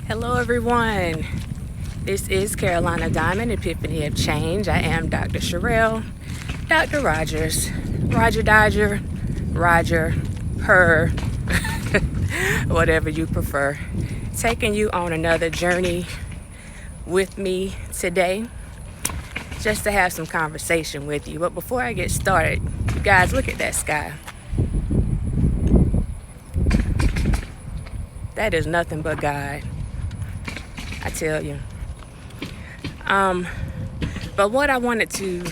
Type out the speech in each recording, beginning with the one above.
Hello everyone, this is Carolina Diamond, Epiphany of Change. I am Dr. Sherelle, Dr. Rogers, Roger Dodger, Roger, her, whatever you prefer. Taking you on another journey with me today, just to have some conversation with you. But before I get started, you guys, look at that sky. That is nothing but God, I tell you. But what I wanted to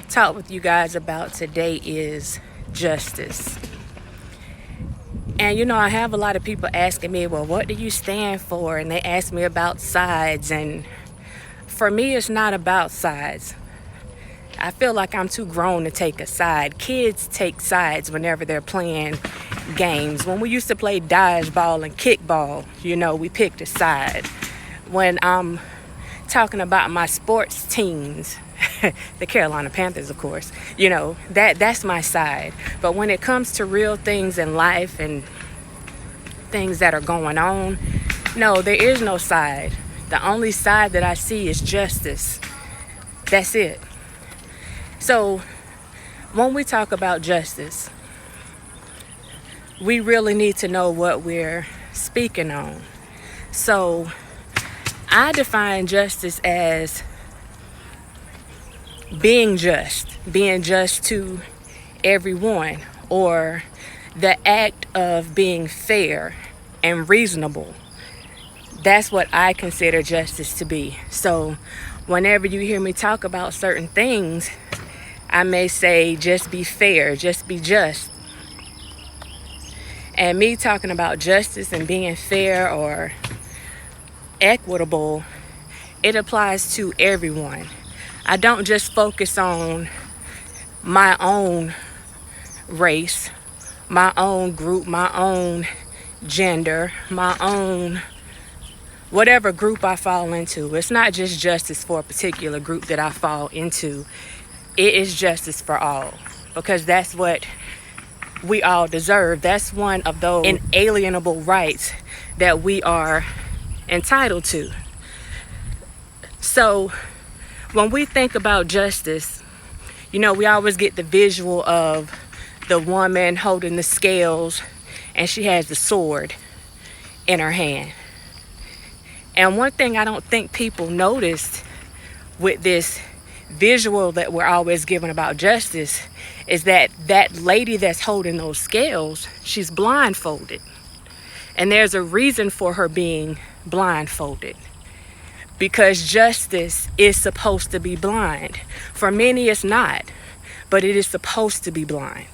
talk with you guys about today is justice. And you know, I have a lot of people asking me, well, what do you stand for? And they ask me about sides. And for me, it's not about sides. I feel like I'm too grown to take a side. Kids take sides whenever they're playing games. When we used to play dodgeball and kickball, you know, we picked a side. When I'm talking about my sports teams, the Carolina Panthers, of course, you know, that's my side. But when it comes to real things in life and things that are going on, no, there is no side. The only side that I see is justice. That's it. So when we talk about justice, we really need to know what we're speaking on. So I define justice as being just to everyone, or the act of being fair and reasonable. That's what I consider justice to be. So whenever you hear me talk about certain things, I may say just be fair, just be just. And me talking about justice and being fair or equitable, it applies to everyone. I don't just focus on my own race, my own group, my own gender, my own whatever group I fall into. It's not just justice for a particular group that I fall into. It is justice for all, because that's what we all deserve. That's one of those inalienable rights that we are entitled to. So when we think about justice, you know, we always get the visual of the woman holding the scales and she has the sword in her hand. And one thing I don't think people noticed with this visual that we're always given about justice is that that lady that's holding those scales, she's blindfolded. And there's a reason for her being blindfolded, because justice is supposed to be blind. For many it's not, but it is supposed to be blind.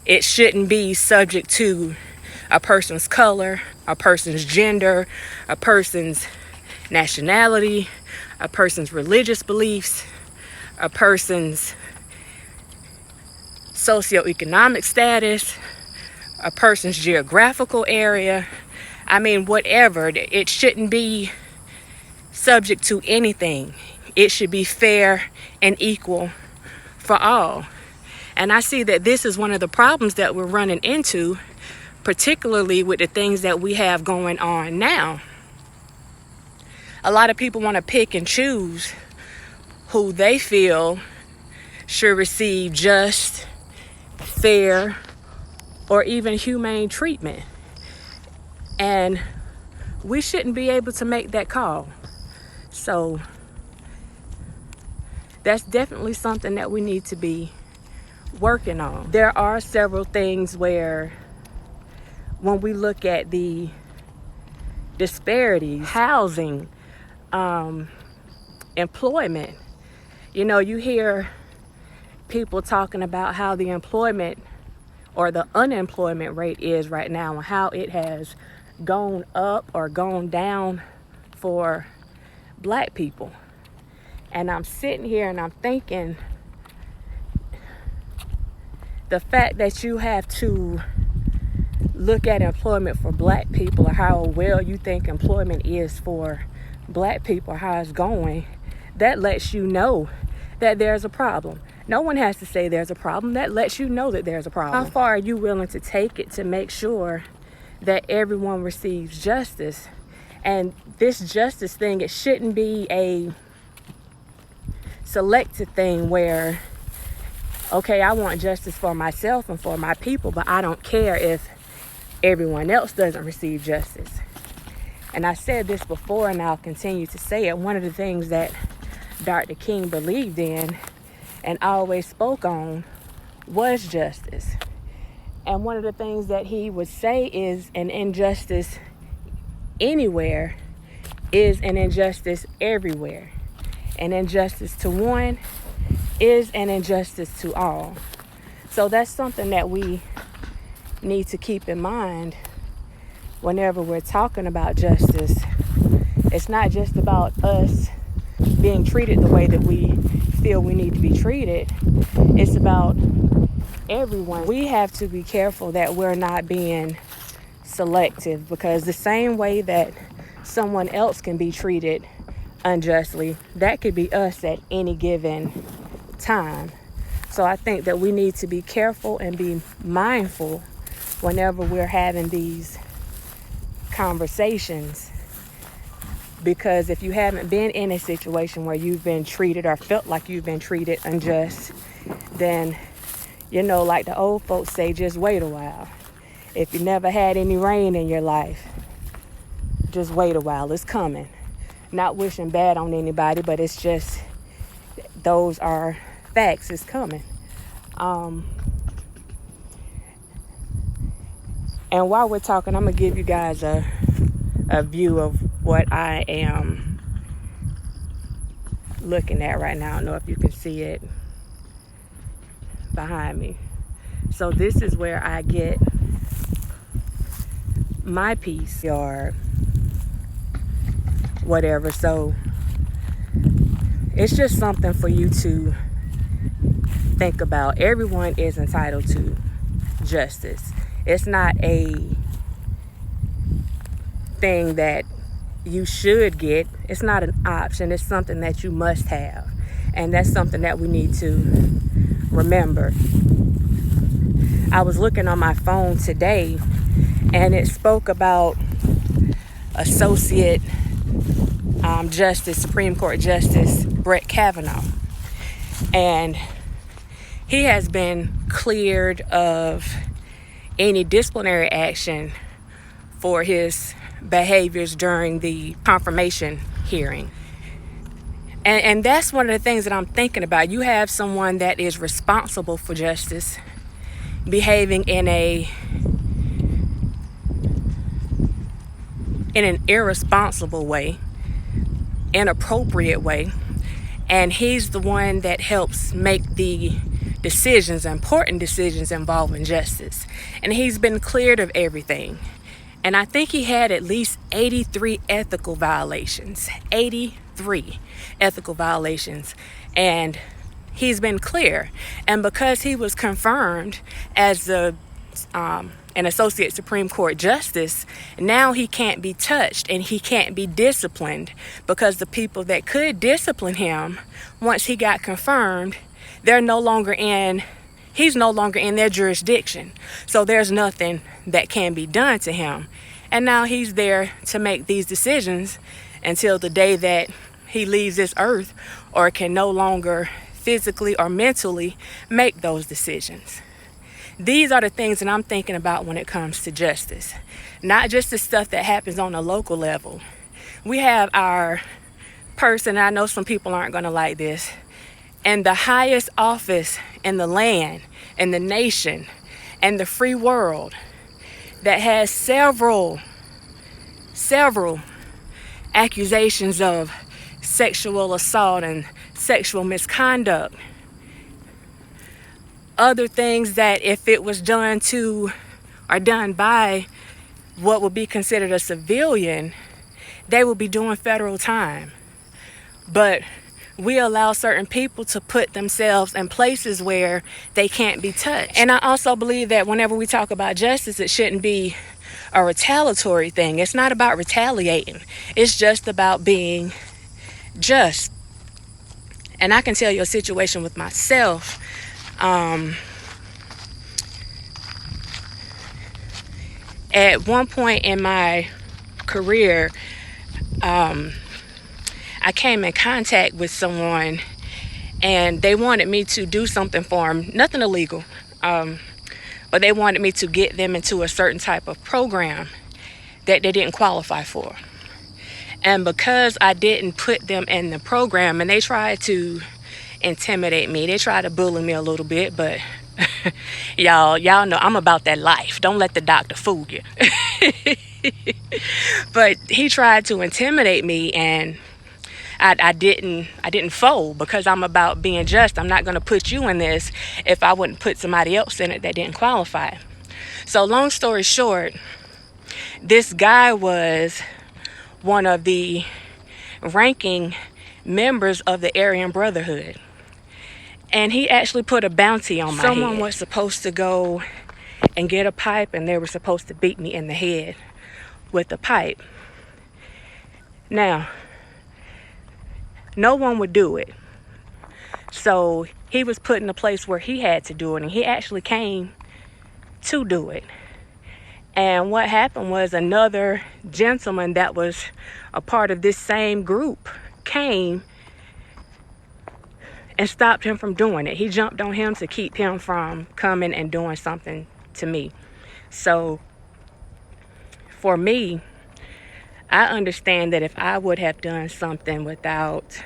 It shouldn't be subject to a person's color, a person's gender, a person's nationality, a person's religious beliefs, a person's socioeconomic status, a person's geographical area. I mean, whatever. It shouldn't be subject to anything. It should be fair and equal for all. And I see that this is one of the problems that we're running into, particularly with the things that we have going on now. A lot of people want to pick and choose who they feel should receive just, fair, or even humane treatment. And we shouldn't be able to make that call. So that's definitely something that we need to be working on. There are several things where, when we look at the disparities, housing, employment, you know, you hear people talking about how the employment or the unemployment rate is right now, and how it has gone up or gone down for Black people. And I'm sitting here and I'm thinking, the fact that you have to look at employment for Black people, or how well you think employment is for Black people, how it's going, that lets you know that there's a problem. No one has to say there's a problem. That lets you know that there's a problem. How far are you willing to take it to make sure that everyone receives justice And this justice thing, it shouldn't be a selective thing where, okay, I want justice for myself and for my people, but I don't care if everyone else doesn't receive justice. And I said this before, and I'll continue to say it. One of the things that Dr. King believed in and always spoke on was justice. And one of the things that he would say is an injustice anywhere is an injustice everywhere. An injustice to one is an injustice to all. So that's something that we need to keep in mind whenever we're talking about justice. It's not just about us being treated the way that we feel we need to be treated. It's about everyone. We have to be careful that we're not being selective, because the same way that someone else can be treated unjustly, that could be us at any given time. So I think that we need to be careful and be mindful whenever we're having these conversations, because if you haven't been in a situation where you've been treated or felt like you've been treated unjust, then, you know, like the old folks say, just wait a while. If you never had any rain in your life, just wait a while. It's coming. Not wishing bad on anybody, but it's just, those are facts. It's coming. And while we're talking, I'm going to give you guys a view of what I am looking at right now. I don't know if you can see it behind me. So this is where I get my peace or whatever. So it's just something for you to think about. Everyone is entitled to justice. It's not a thing that you should get. It's not an option. It's something that you must have. And that's something that we need to remember. I was looking on my phone today, and it spoke about Associate Justice, Supreme Court Justice Brett Kavanaugh. And he has been cleared of any disciplinary action for his behaviors during the confirmation hearing. And that's one of the things that I'm thinking about. You have someone that is responsible for justice behaving in an irresponsible way, inappropriate way, and he's the one that helps make the decisions, important decisions involving justice. And he's been cleared of everything. And I think he had at least 83 ethical violations. 83 ethical violations. And he's been clear. And because he was confirmed as an Associate Supreme Court Justice, now he can't be touched and he can't be disciplined, because the people that could discipline him once he got confirmed, he's no longer in their jurisdiction. So there's nothing that can be done to him. And now he's there to make these decisions until the day that he leaves this earth, or can no longer physically or mentally make those decisions. These are the things that I'm thinking about when it comes to justice. Not just the stuff that happens on a local level. We have our person, I know some people aren't going to like this, and the highest office in the land, in the nation, and the free world, that has several accusations of sexual assault and sexual misconduct. Other things that, if it was done to or done by what would be considered a civilian, they would be doing federal time. But we allow certain people to put themselves in places where they can't be touched. And I also believe that whenever we talk about justice, it shouldn't be a retaliatory thing. It's not about retaliating. It's just about being just. And I can tell you a situation with myself. At one point in my career, I came in contact with someone and they wanted me to do something for them, nothing illegal, but they wanted me to get them into a certain type of program that they didn't qualify for. And because I didn't put them in the program, and they tried to intimidate me, they tried to bully me a little bit, but y'all know I'm about that life. Don't let the doctor fool you. But he tried to intimidate me, and I didn't fold, because I'm about being just. I'm not going to put you in this if I wouldn't put somebody else in it that didn't qualify. So long story short, this guy was one of the ranking members of the Aryan Brotherhood. And he actually put a bounty on my head. Someone was supposed to go and get a pipe, and they were supposed to beat me in the head with the pipe. Now, no one would do it. So he was put in a place where he had to do it, and he actually came to do it. And what happened was, another gentleman that was a part of this same group came and stopped him from doing it. He jumped on him to keep him from coming and doing something to me. So for me, I understand that if I would have done something without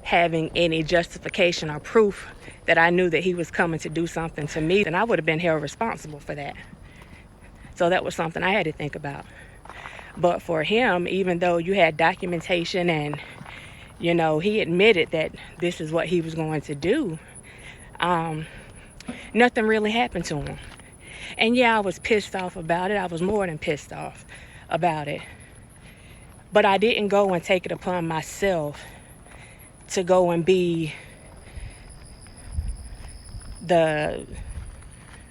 having any justification or proof that I knew that he was coming to do something to me, then I would have been held responsible for that. So that was something I had to think about. But for him, even though you had documentation and, you know, he admitted that this is what he was going to do, nothing really happened to him. And yeah, I was pissed off about it. I was more than pissed off about it. But I didn't go and take it upon myself to go and be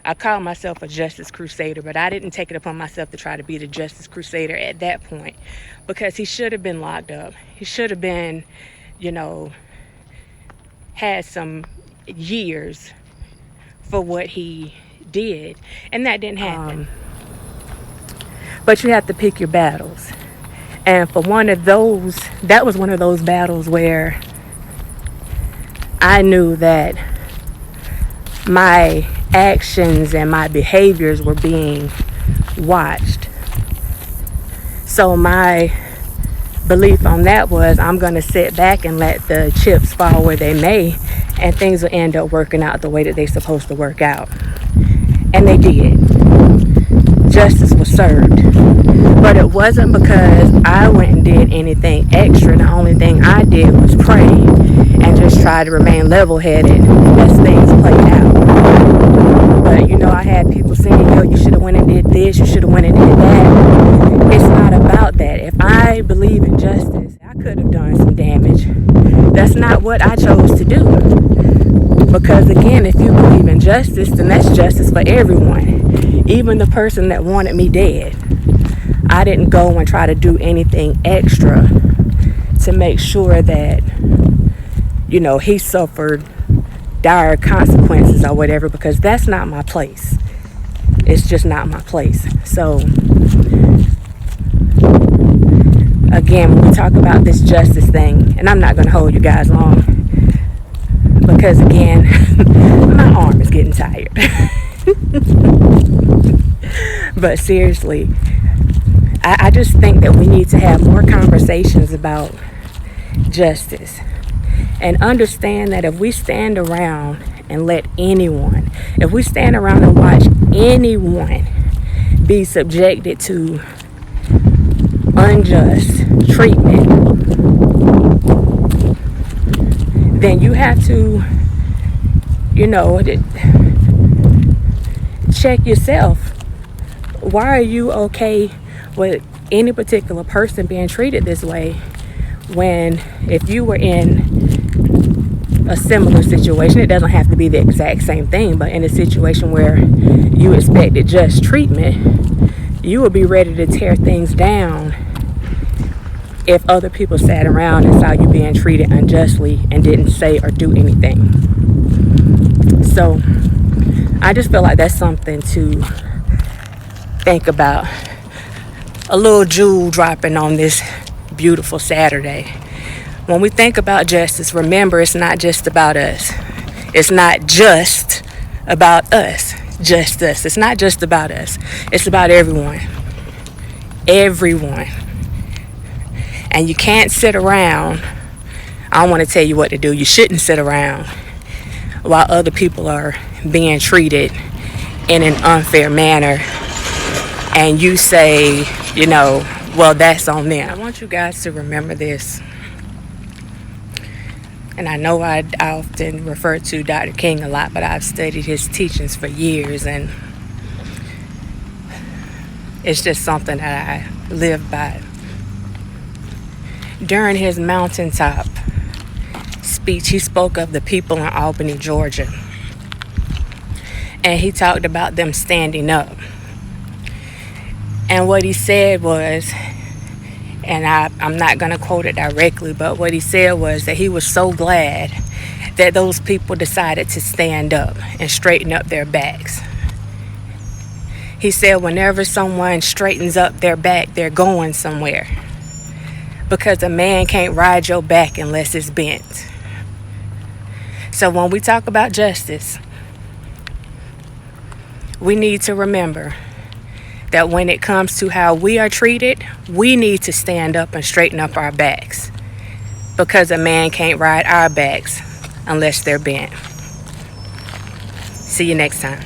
I call myself a justice crusader, but I didn't take it upon myself to try to be the justice crusader at that point, because he should have been locked up. He should have been, you know, had some years for what he did, and that didn't happen. But you have to pick your battles. And for one of those, that was one of those battles where I knew that my actions and my behaviors were being watched. So my belief on that was, I'm going to sit back and let the chips fall where they may, and things will end up working out the way that they're supposed to work out. And they did. Justice was served. But it wasn't because I went and did anything extra. The only thing I did was pray and just try to remain level-headed as things played out. But, you know, I had people saying, yo, you should have went and did this, you should have went and did that. It's not about that. If I believe in justice, I could have done some damage. That's not what I chose to do. Because, again, if you believe in justice, then that's justice for everyone. Even the person that wanted me dead. I didn't go and try to do anything extra to make sure that, you know, he suffered dire consequences or whatever, because that's not my place. It's just not my place. So, again, when we talk about this justice thing, and I'm not going to hold you guys long, because, again, my arm is getting tired. But seriously, I just think that we need to have more conversations about justice, and understand that if we stand around and let anyone, if we stand around and watch anyone be subjected to unjust treatment, then you have to, you know, check yourself. Why are you okay with any particular person being treated this way, when if you were in a similar situation, it doesn't have to be the exact same thing, but in a situation where you expected just treatment, you would be ready to tear things down if other people sat around and saw you being treated unjustly and didn't say or do anything. So I just feel like that's something to think about. A little jewel dropping on this beautiful Saturday. When we think about justice, remember it's not just about us. It's not just about us. Just us. It's not just about us. It's about everyone. Everyone. And you can't sit around. I don't want to tell you what to do. You shouldn't sit around while other people are being treated in an unfair manner and you say, well, that's on them. I want you guys to remember this. And I know I often refer to Dr. King a lot, but I've studied his teachings for years, and it's just something that I live by. During his mountaintop speech, he spoke of the people in Albany, Georgia. And he talked about them standing up. And what he said was, and I'm not going to quote it directly, but what he said was that he was so glad that those people decided to stand up and straighten up their backs. He said whenever someone straightens up their back, they're going somewhere. Because a man can't ride your back unless it's bent. So when we talk about justice, we need to remember that when it comes to how we are treated, we need to stand up and straighten up our backs. Because a man can't ride our backs unless they're bent. See you next time.